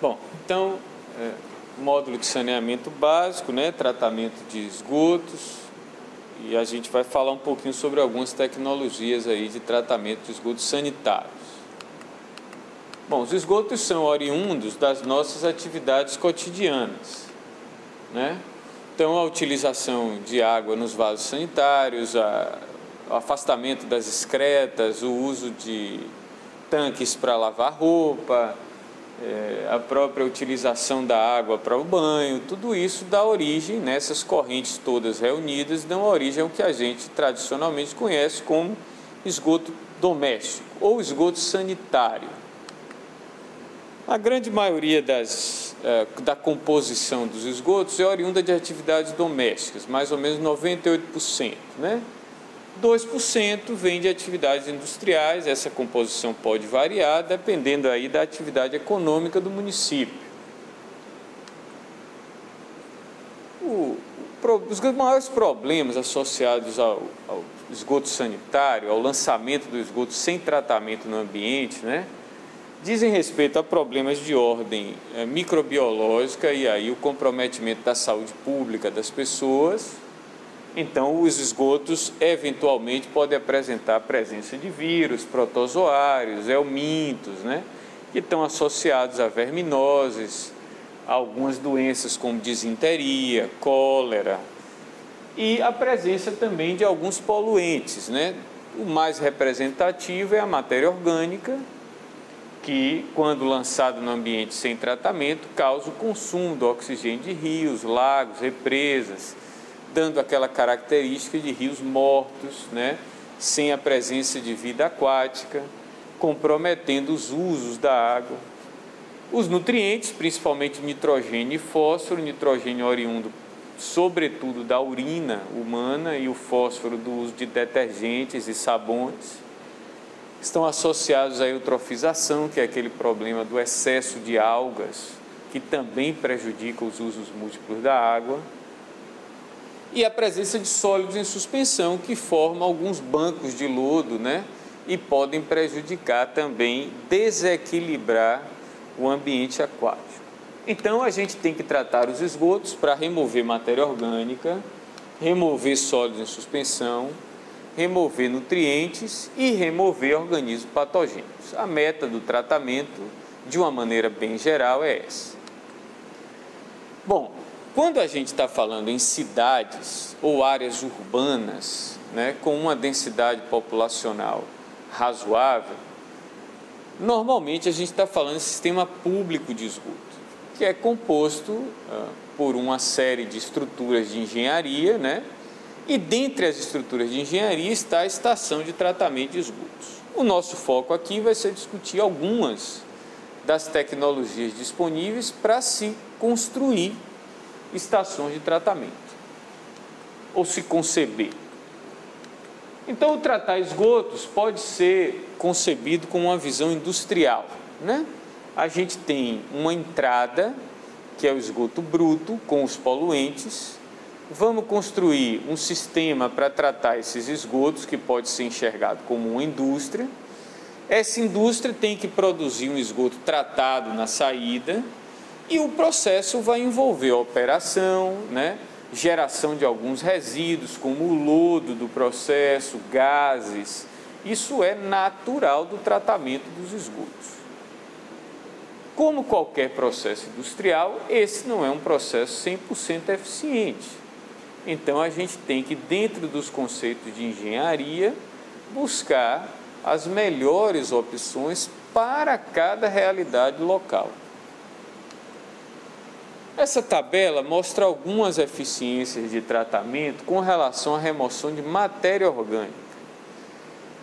Bom, então, módulo de saneamento básico, né, tratamento de esgotos, e a gente vai falar um pouquinho sobre algumas tecnologias aí de tratamento de esgotos sanitários. Bom, os esgotos são oriundos das nossas atividades cotidianas, né? Então, a utilização de água nos vasos sanitários, o afastamento das excretas, o uso de tanques para lavar roupa, a própria utilização da água para o banho, tudo isso dá origem, nessas correntes todas reunidas, dão origem ao que a gente tradicionalmente conhece como esgoto doméstico ou esgoto sanitário. A grande maioria da composição dos esgotos é oriunda de atividades domésticas, mais ou menos 98%, né? 2% vem de atividades industriais, essa composição pode variar dependendo aí da atividade econômica do município. Os maiores problemas associados ao esgoto sanitário, ao lançamento do esgoto sem tratamento no ambiente, né, dizem respeito a problemas de ordem microbiológica e aí o comprometimento da saúde pública das pessoas. Então, os esgotos eventualmente podem apresentar a presença de vírus, protozoários, helmintos, né, que estão associados a verminoses, a algumas doenças como disenteria, cólera, e a presença também de alguns poluentes, né? O mais representativo é a matéria orgânica, que, quando lançado no ambiente sem tratamento, causa o consumo do oxigênio de rios, lagos, represas, dando aquela característica de rios mortos, né, sem a presença de vida aquática, comprometendo os usos da água. Os nutrientes, principalmente nitrogênio e fósforo, nitrogênio oriundo sobretudo da urina humana e o fósforo do uso de detergentes e sabões, estão associados à eutrofização, que é aquele problema do excesso de algas, que também prejudica os usos múltiplos da água, e a presença de sólidos em suspensão, que formam alguns bancos de lodo, né? E podem prejudicar também, desequilibrar o ambiente aquático. Então, a gente tem que tratar os esgotos para remover matéria orgânica, remover sólidos em suspensão, remover nutrientes e remover organismos patogênicos. A meta do tratamento, de uma maneira bem geral, é essa. Bom, quando a gente está falando em cidades ou áreas urbanas, né, com uma densidade populacional razoável, normalmente a gente está falando em sistema público de esgoto, que é composto por uma série de estruturas de engenharia, né, e dentre as estruturas de engenharia está a estação de tratamento de esgotos. O nosso foco aqui vai ser discutir algumas das tecnologias disponíveis para se construir estações de tratamento, ou se conceber. Então, o tratar esgotos pode ser concebido com uma visão industrial, né? A gente tem uma entrada, que é o esgoto bruto, com os poluentes. Vamos construir um sistema para tratar esses esgotos, que pode ser enxergado como uma indústria. Essa indústria tem que produzir um esgoto tratado na saída, e o processo vai envolver a operação, né, geração de alguns resíduos, como o lodo do processo, gases. Isso é natural do tratamento dos esgotos. Como qualquer processo industrial, esse não é um processo 100% eficiente. Então, a gente tem que, dentro dos conceitos de engenharia, buscar as melhores opções para cada realidade local. Essa tabela mostra algumas eficiências de tratamento com relação à remoção de matéria orgânica.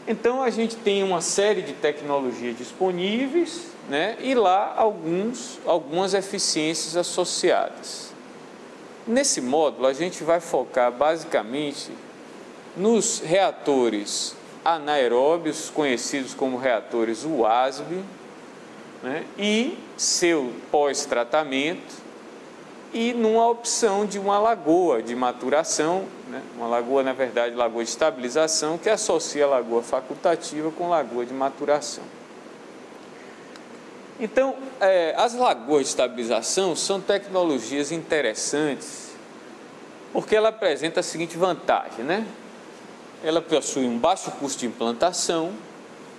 Então, a gente tem uma série de tecnologias disponíveis, né, e lá algumas eficiências associadas. Nesse módulo, a gente vai focar basicamente nos reatores anaeróbios, conhecidos como reatores WASB, né, e seu pós-tratamento, e numa opção de uma lagoa de maturação, né? Uma lagoa, na verdade, lagoa de estabilização, que associa a lagoa facultativa com lagoa de maturação. Então, as lagoas de estabilização são tecnologias interessantes porque ela apresenta a seguinte vantagem, né? Ela possui um baixo custo de implantação,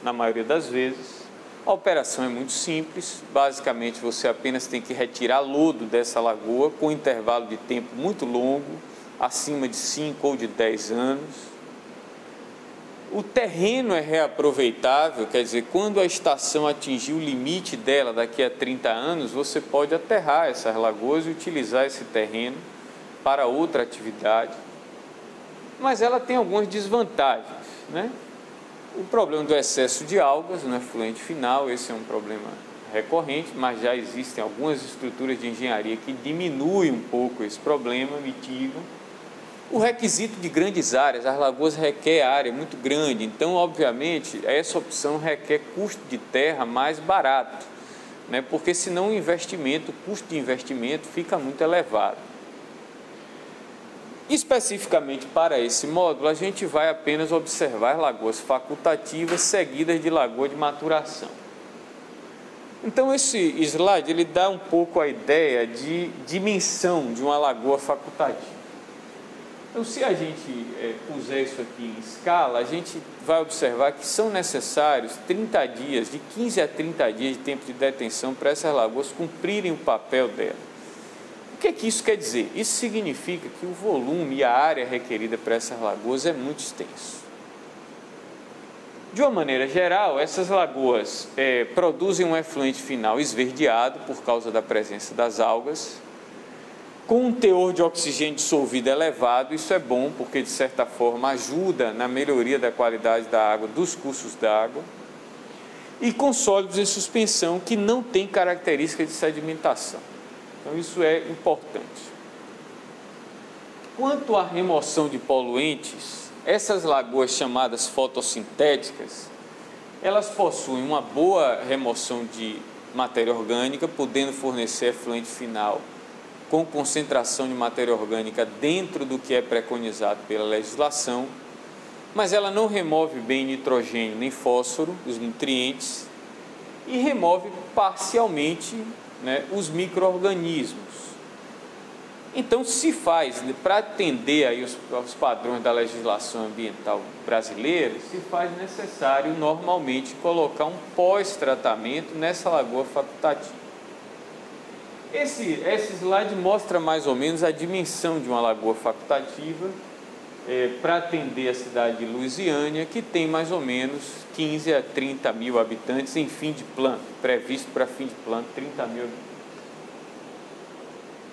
na maioria das vezes. A operação é muito simples, basicamente você apenas tem que retirar lodo dessa lagoa com um intervalo de tempo muito longo, acima de 5 ou de 10 anos. O terreno é reaproveitável, quer dizer, quando a estação atingir o limite dela daqui a 30 anos, você pode aterrar essas lagoas e utilizar esse terreno para outra atividade. Mas ela tem algumas desvantagens, né? O problema do excesso de algas no efluente final, esse é um problema recorrente, mas já existem algumas estruturas de engenharia que diminuem um pouco esse problema, mitigam. O requisito de grandes áreas, as lagoas requer área muito grande, então, obviamente, essa opção requer custo de terra mais barato, né? Porque senão o custo de investimento fica muito elevado. Especificamente para esse módulo, a gente vai apenas observar lagoas facultativas seguidas de lagoa de maturação. Então, esse slide ele dá um pouco a ideia de dimensão de uma lagoa facultativa. Então, se a gente puser isso aqui em escala, a gente vai observar que são necessários 30 dias, de 15 a 30 dias de tempo de detenção para essas lagoas cumprirem o papel dela. O que isso quer dizer? Isso significa que o volume e a área requerida para essas lagoas é muito extenso. De uma maneira geral, essas lagoas produzem um efluente final esverdeado por causa da presença das algas, com um teor de oxigênio dissolvido elevado. Isso é bom porque, de certa forma, ajuda na melhoria da qualidade da água, dos cursos d'água, e com sólidos em suspensão que não têm característica de sedimentação. Então, isso é importante. Quanto à remoção de poluentes, essas lagoas chamadas fotossintéticas, elas possuem uma boa remoção de matéria orgânica, podendo fornecer efluente final com concentração de matéria orgânica dentro do que é preconizado pela legislação, mas ela não remove bem nitrogênio nem fósforo, os nutrientes, e remove parcialmente, né, os micro-organismos. Então, se faz, para atender aí aos padrões da legislação ambiental brasileira, se faz necessário normalmente colocar um pós-tratamento nessa lagoa facultativa. Esse slide mostra mais ou menos a dimensão de uma lagoa facultativa para atender a cidade de Lusiânia, que tem mais ou menos 15 a 30 mil habitantes em fim de plano, previsto para fim de plano 30 mil habitantes.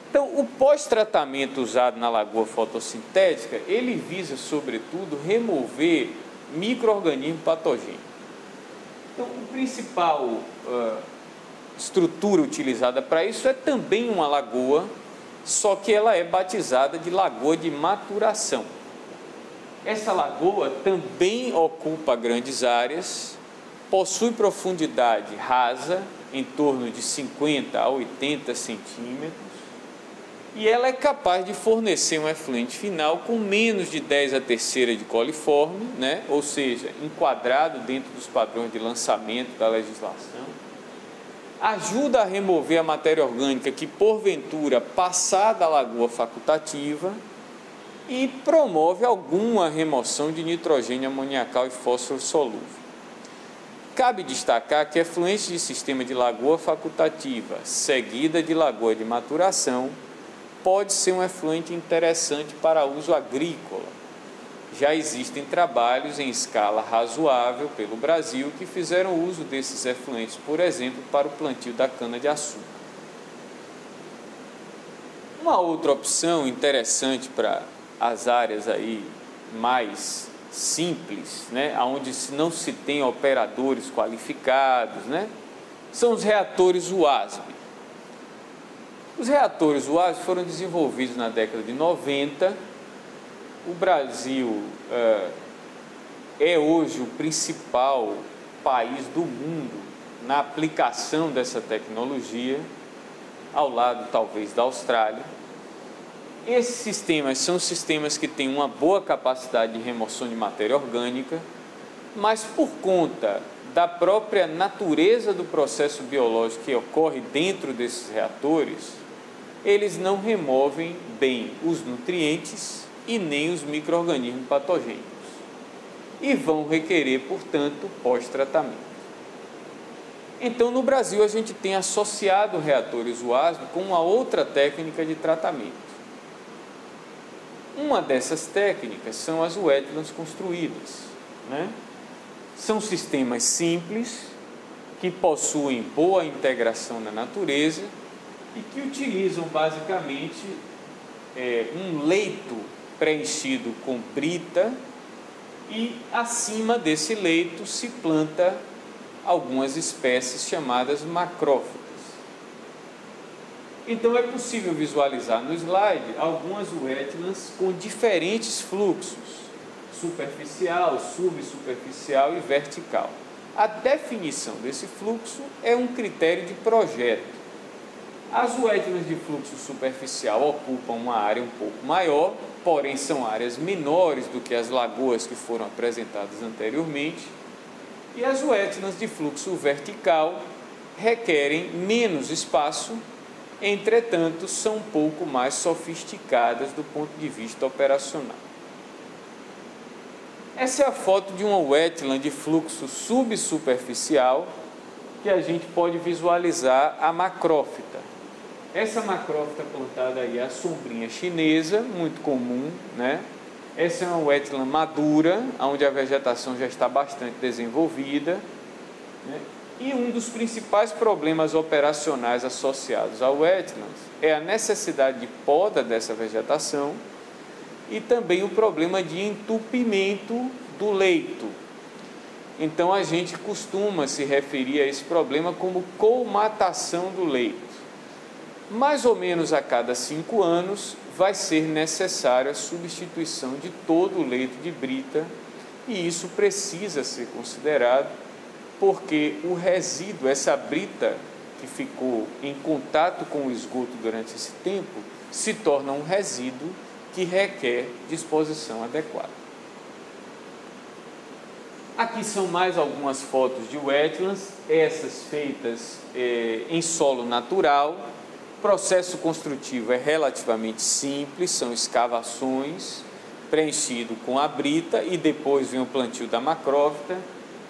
Então, o pós-tratamento usado na lagoa fotossintética, ele visa, sobretudo, remover micro-organismos patogênicos. Então, o principal estrutura utilizada para isso é também uma lagoa, só que ela é batizada de lagoa de maturação. Essa lagoa também ocupa grandes áreas, possui profundidade rasa, em torno de 50 a 80 centímetros, e ela é capaz de fornecer um efluente final com menos de 10/3 de coliforme, né? Ou seja, enquadrado dentro dos padrões de lançamento da legislação. Ajuda a remover a matéria orgânica que, porventura, passar da lagoa facultativa, e promove alguma remoção de nitrogênio amoniacal e fósforo solúvel. Cabe destacar que efluentes de sistema de lagoa facultativa, seguida de lagoa de maturação, pode ser um efluente interessante para uso agrícola. Já existem trabalhos em escala razoável pelo Brasil que fizeram uso desses efluentes, por exemplo, para o plantio da cana-de-açúcar. Uma outra opção interessante para as áreas aí mais simples, né, onde não se tem operadores qualificados, né, são os reatores UASB. Os reatores UASB foram desenvolvidos na década de 90. O Brasil é hoje o principal país do mundo na aplicação dessa tecnologia, ao lado talvez da Austrália. Esses sistemas são sistemas que têm uma boa capacidade de remoção de matéria orgânica, mas por conta da própria natureza do processo biológico que ocorre dentro desses reatores, eles não removem bem os nutrientes e nem os micro-organismos patogênicos e vão requerer, portanto, pós-tratamento. Então, no Brasil, a gente tem associado reatores UASB com uma outra técnica de tratamento. Uma dessas técnicas são as wetlands construídas, né? São sistemas simples, que possuem boa integração na natureza e que utilizam basicamente um leito preenchido com brita e acima desse leito se planta algumas espécies chamadas macrófitas. Então é possível visualizar no slide algumas wetlands com diferentes fluxos, superficial, subsuperficial e vertical. A definição desse fluxo é um critério de projeto. As wetlands de fluxo superficial ocupam uma área um pouco maior, porém são áreas menores do que as lagoas que foram apresentadas anteriormente, e as wetlands de fluxo vertical requerem menos espaço, entretanto são um pouco mais sofisticadas do ponto de vista operacional. Essa é a foto de uma wetland de fluxo subsuperficial que a gente pode visualizar a macrófita. Essa macrófita plantada aí é a sombrinha chinesa, muito comum, né? Essa é uma wetland madura, onde a vegetação já está bastante desenvolvida, né? E um dos principais problemas operacionais associados ao wetlands é a necessidade de poda dessa vegetação e também o problema de entupimento do leito. Então a gente costuma se referir a esse problema como colmatação do leito. Mais ou menos a cada 5 anos vai ser necessária a substituição de todo o leito de brita e isso precisa ser considerado porque o resíduo, essa brita que ficou em contato com o esgoto durante esse tempo, se torna um resíduo que requer disposição adequada. Aqui são mais algumas fotos de wetlands, essas feitas em solo natural. O processo construtivo é relativamente simples, são escavações, preenchido com a brita e depois vem o plantio da macrófita.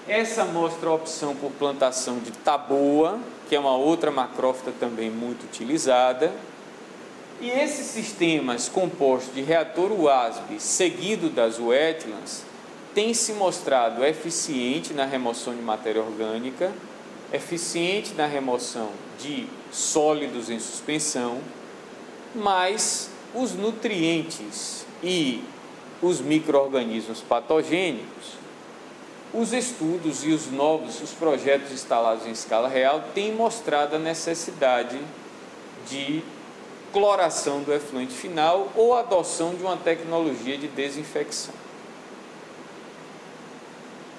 Essa mostra a opção por plantação de taboa, que é uma outra macrófita também muito utilizada. E esses sistemas compostos de reator UASB seguido das wetlands têm se mostrado eficiente na remoção de matéria orgânica, eficiente na remoção de sólidos em suspensão, mas os nutrientes e os micro-organismos patogênicos, os estudos e os projetos instalados em escala real têm mostrado a necessidade de cloração do efluente final ou adoção de uma tecnologia de desinfecção.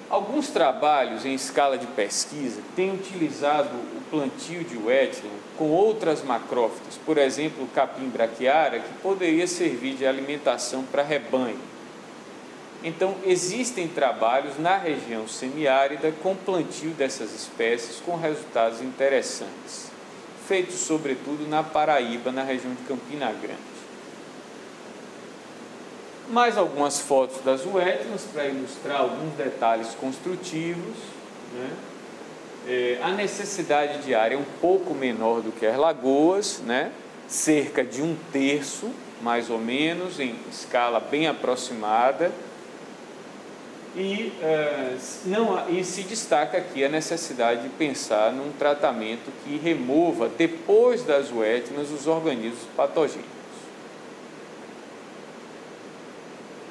Alguns trabalhos em escala de pesquisa têm utilizado o plantio de wetland com outras macrófitas, por exemplo, o capim braquiária, que poderia servir de alimentação para rebanho. Então, existem trabalhos na região semiárida com plantio dessas espécies com resultados interessantes, feitos sobretudo na Paraíba, na região de Campina Grande. Mais algumas fotos das wetlands para ilustrar alguns detalhes construtivos, né? A necessidade de área é um pouco menor do que as lagoas, né? Cerca de 1/3, mais ou menos, em escala bem aproximada. E se destaca aqui a necessidade de pensar num tratamento que remova, depois das wetlands, os organismos patogênicos.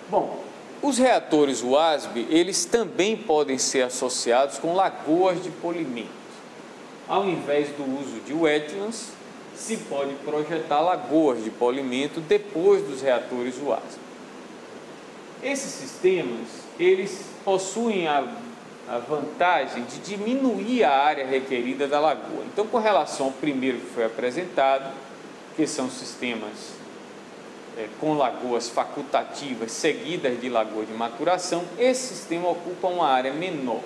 Bom, os reatores UASB, eles também podem ser associados com lagoas de polimento. Ao invés do uso de wetlands, se pode projetar lagoas de polimento depois dos reatores UASB. Esses sistemas, eles possuem a vantagem de diminuir a área requerida da lagoa. Então, com relação ao primeiro que foi apresentado, que são sistemas com lagoas facultativas seguidas de lagoa de maturação, esse sistema ocupa uma área menor.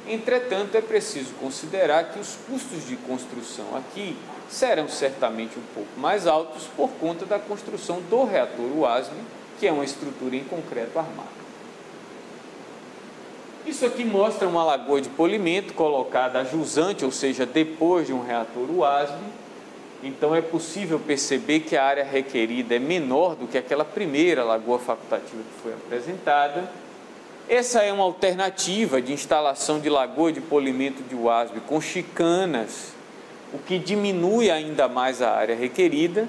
Entretanto, é preciso considerar que os custos de construção aqui serão certamente um pouco mais altos por conta da construção do reator UASB, que é uma estrutura em concreto armado. Isso aqui mostra uma lagoa de polimento colocada a jusante, ou seja, depois de um reator UASB. Então é possível perceber que a área requerida é menor do que aquela primeira lagoa facultativa que foi apresentada. Essa é uma alternativa de instalação de lagoa de polimento de UASB com chicanas, o que diminui ainda mais a área requerida,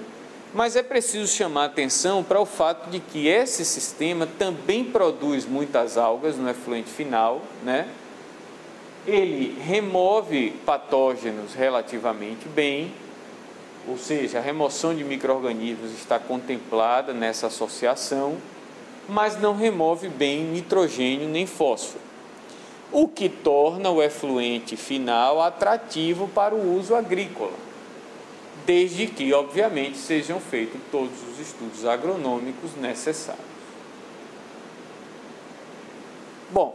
mas é preciso chamar a atenção para o fato de que esse sistema também produz muitas algas no efluente final, né? Ele remove patógenos relativamente bem, ou seja, a remoção de micro-organismos está contemplada nessa associação, mas não remove bem nitrogênio nem fósforo, o que torna o efluente final atrativo para o uso agrícola, desde que, obviamente, sejam feitos todos os estudos agronômicos necessários. Bom,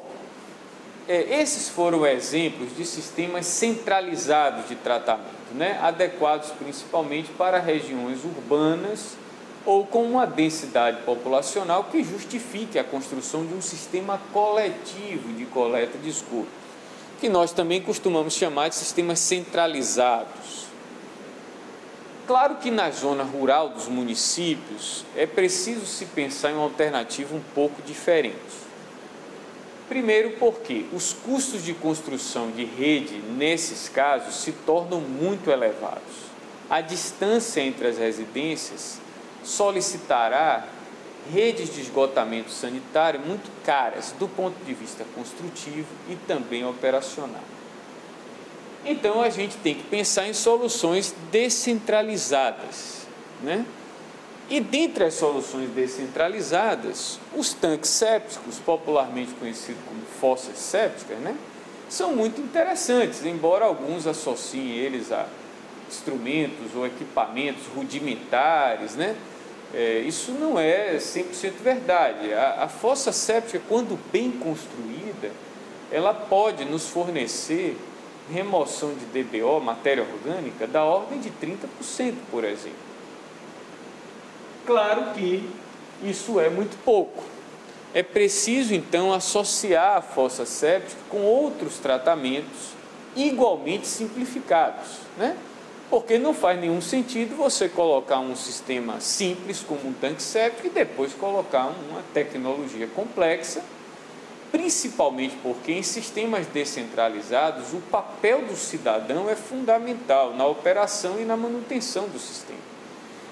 esses foram exemplos de sistemas centralizados de tratamento, né? Adequados principalmente para regiões urbanas ou com uma densidade populacional que justifique a construção de um sistema coletivo de coleta de esgoto, que nós também costumamos chamar de sistemas centralizados. Claro que na zona rural dos municípios é preciso se pensar em uma alternativa um pouco diferente. Primeiro porque os custos de construção de rede, nesses casos, se tornam muito elevados. A distância entre as residências solicitará redes de esgotamento sanitário muito caras do ponto de vista construtivo e também operacional. Então a gente tem que pensar em soluções descentralizadas, né? E dentre as soluções descentralizadas, os tanques sépticos, popularmente conhecidos como fossas sépticas, né, são muito interessantes, embora alguns associem eles a instrumentos ou equipamentos rudimentares, né? Isso não é 100% verdade. A fossa séptica, quando bem construída, ela pode nos fornecer remoção de DBO, matéria orgânica, da ordem de 30%, por exemplo. Claro que isso é muito pouco. É preciso, então, associar a fossa séptica com outros tratamentos igualmente simplificados, né? Porque não faz nenhum sentido você colocar um sistema simples como um tanque séptico e depois colocar uma tecnologia complexa, principalmente porque em sistemas descentralizados o papel do cidadão é fundamental na operação e na manutenção do sistema.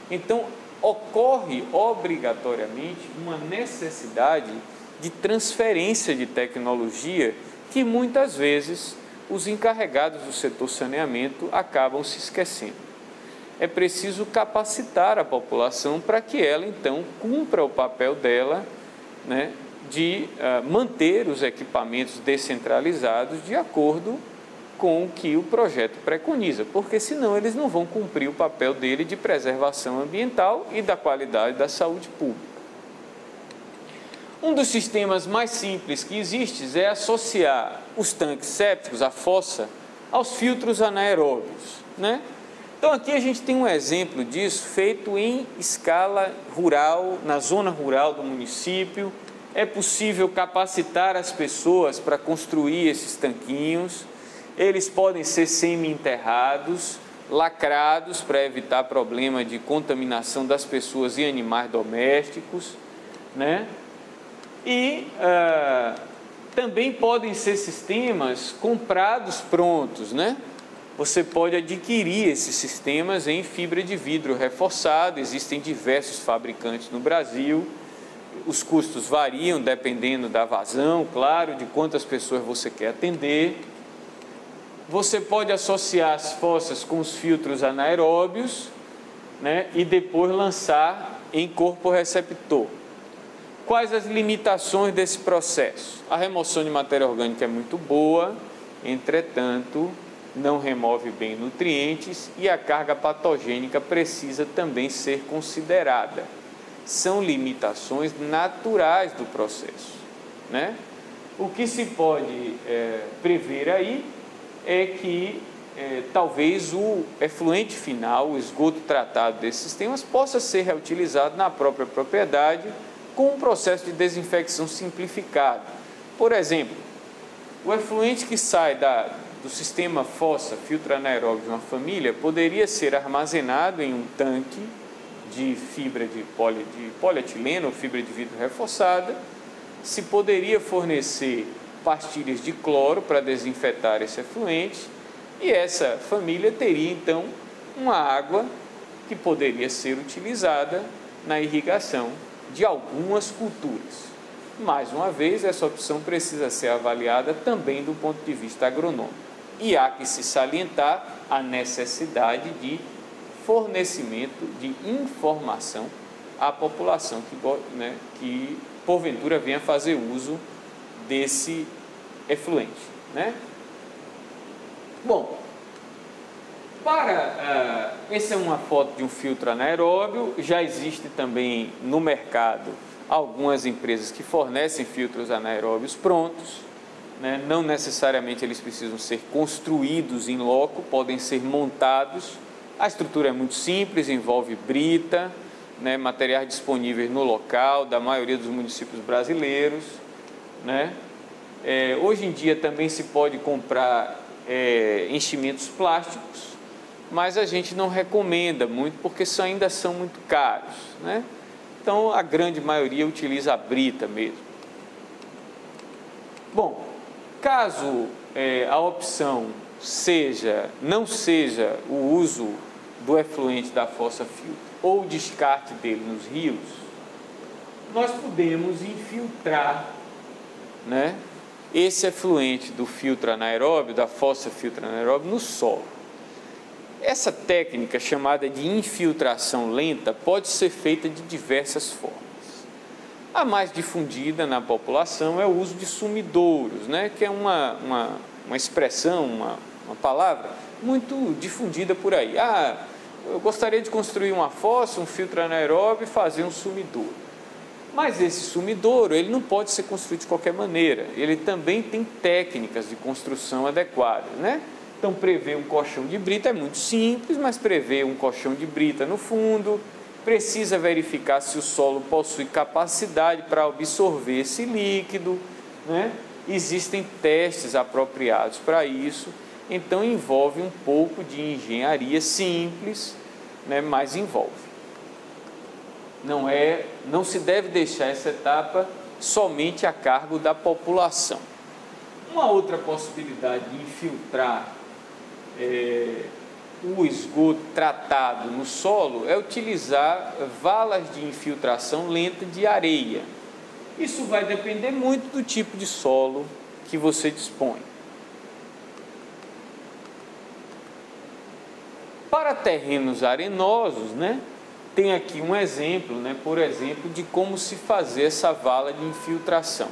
Então, ocorre obrigatoriamente uma necessidade de transferência de tecnologia que muitas vezes os encarregados do setor saneamento acabam se esquecendo. É preciso capacitar a população para que ela, então, cumpra o papel dela, né, de manter os equipamentos descentralizados de acordo com o que o projeto preconiza, porque senão eles não vão cumprir o papel dele de preservação ambiental e da qualidade da saúde pública. Um dos sistemas mais simples que existe é associar os tanques sépticos, a fossa, aos filtros anaeróbios, né? Então aqui a gente tem um exemplo disso feito em escala rural, na zona rural do município. É possível capacitar as pessoas para construir esses tanquinhos. Eles podem ser semi-enterrados, lacrados para evitar problema de contaminação das pessoas e animais domésticos, né? E também podem ser sistemas comprados prontos, né? Você pode adquirir esses sistemas em fibra de vidro reforçado, existem diversos fabricantes no Brasil, os custos variam dependendo da vazão, claro, de quantas pessoas você quer atender. Você pode associar as fossas com os filtros anaeróbios, né? E depois lançar em corpo receptor. Quais as limitações desse processo? A remoção de matéria orgânica é muito boa, entretanto, não remove bem nutrientes e a carga patogênica precisa também ser considerada. São limitações naturais do processo, né? O que se pode prever aí é que talvez o efluente final, o esgoto tratado desses sistemas, possa ser reutilizado na própria propriedade com um processo de desinfecção simplificado. Por exemplo, o efluente que sai do sistema fossa filtro anaeróbio de uma família poderia ser armazenado em um tanque de fibra de polietileno ou fibra de vidro reforçada. Se poderia fornecer pastilhas de cloro para desinfetar esse efluente e essa família teria então uma água que poderia ser utilizada na irrigação de algumas culturas. Mais uma vez, essa opção precisa ser avaliada também do ponto de vista agronômico. E há que se salientar a necessidade de fornecimento de informação à população que porventura venha fazer uso desse efluente. Bom, essa é uma foto de um filtro anaeróbio. Já existe também no mercado algumas empresas que fornecem filtros anaeróbios prontos, não necessariamente eles precisam ser construídos em loco, podem ser montados. A estrutura é muito simples, envolve brita, materiais disponíveis no local da maioria dos municípios brasileiros. Hoje em dia também se pode comprar enchimentos plásticos, mas a gente não recomenda muito porque ainda são muito caros. Então a grande maioria utiliza a brita mesmo. Bom, caso a opção não seja o uso do efluente da fossa filtro ou o descarte dele nos rios, nós podemos infiltrar esse efluente do filtro anaeróbio, da fossa filtro anaeróbio, no solo. Essa técnica, chamada de infiltração lenta, pode ser feita de diversas formas. A mais difundida na população é o uso de sumidouros, que é uma expressão, uma palavra muito difundida por aí. Eu gostaria de construir uma fossa, um filtro anaeróbio e fazer um sumidouro. Mas esse sumidouro, ele não pode ser construído de qualquer maneira. Ele também tem técnicas de construção adequadas, Então, prever um colchão de brita é muito simples, mas prever um colchão de brita no fundo, precisa verificar se o solo possui capacidade para absorver esse líquido, Existem testes apropriados para isso, então envolve um pouco de engenharia simples, mas envolve. Não se deve deixar essa etapa somente a cargo da população. Uma outra possibilidade de infiltrar o esgoto tratado no solo é utilizar valas de infiltração lenta de areia. Isso vai depender muito do tipo de solo que você dispõe. Para terrenos arenosos, tem aqui um exemplo, por exemplo, de como se fazer essa vala de infiltração.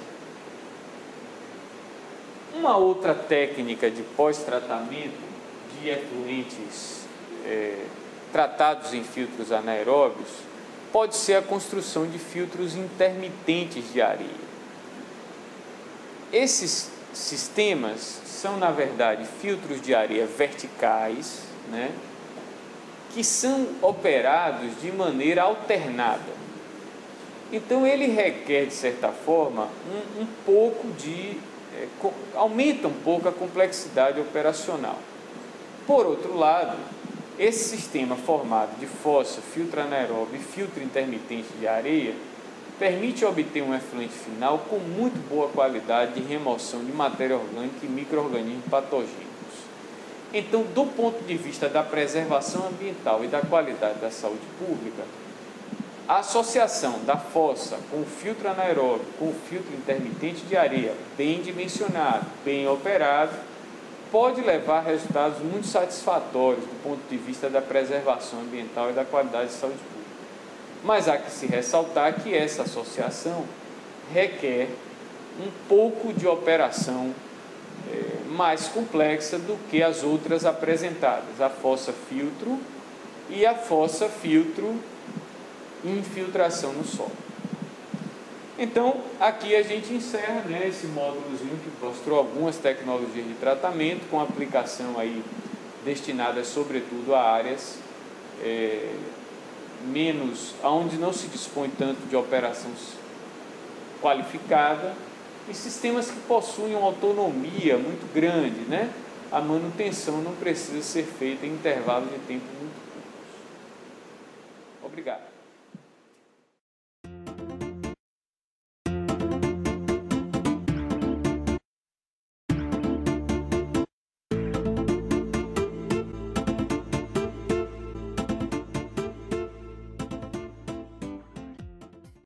Uma outra técnica de pós-tratamento de efluentes tratados em filtros anaeróbios pode ser a construção de filtros intermitentes de areia. Esses sistemas são, na verdade, filtros de areia verticais, que são operados de maneira alternada. Então, ele requer, de certa forma, aumenta um pouco a complexidade operacional. Por outro lado, esse sistema formado de fossa, filtro anaeróbio e filtro intermitente de areia permite obter um efluente final com muito boa qualidade de remoção de matéria orgânica e micro-organismos patogênicos. Então, do ponto de vista da preservação ambiental e da qualidade da saúde pública, a associação da fossa com o filtro anaeróbio, com o filtro intermitente de areia, bem dimensionado, bem operado, pode levar a resultados muito satisfatórios do ponto de vista da preservação ambiental e da qualidade de saúde pública. Mas há que se ressaltar que essa associação requer um pouco de operação mais complexa do que as outras apresentadas, a fossa filtro e a fossa filtro e infiltração no solo. Então, aqui a gente encerra, né, esse módulozinho que mostrou algumas tecnologias de tratamento com aplicação aí destinadas sobretudo a áreas onde não se dispõe tanto de operação qualificada e sistemas que possuem uma autonomia muito grande, né? A manutenção não precisa ser feita em intervalos de tempo muito curtos. Obrigado.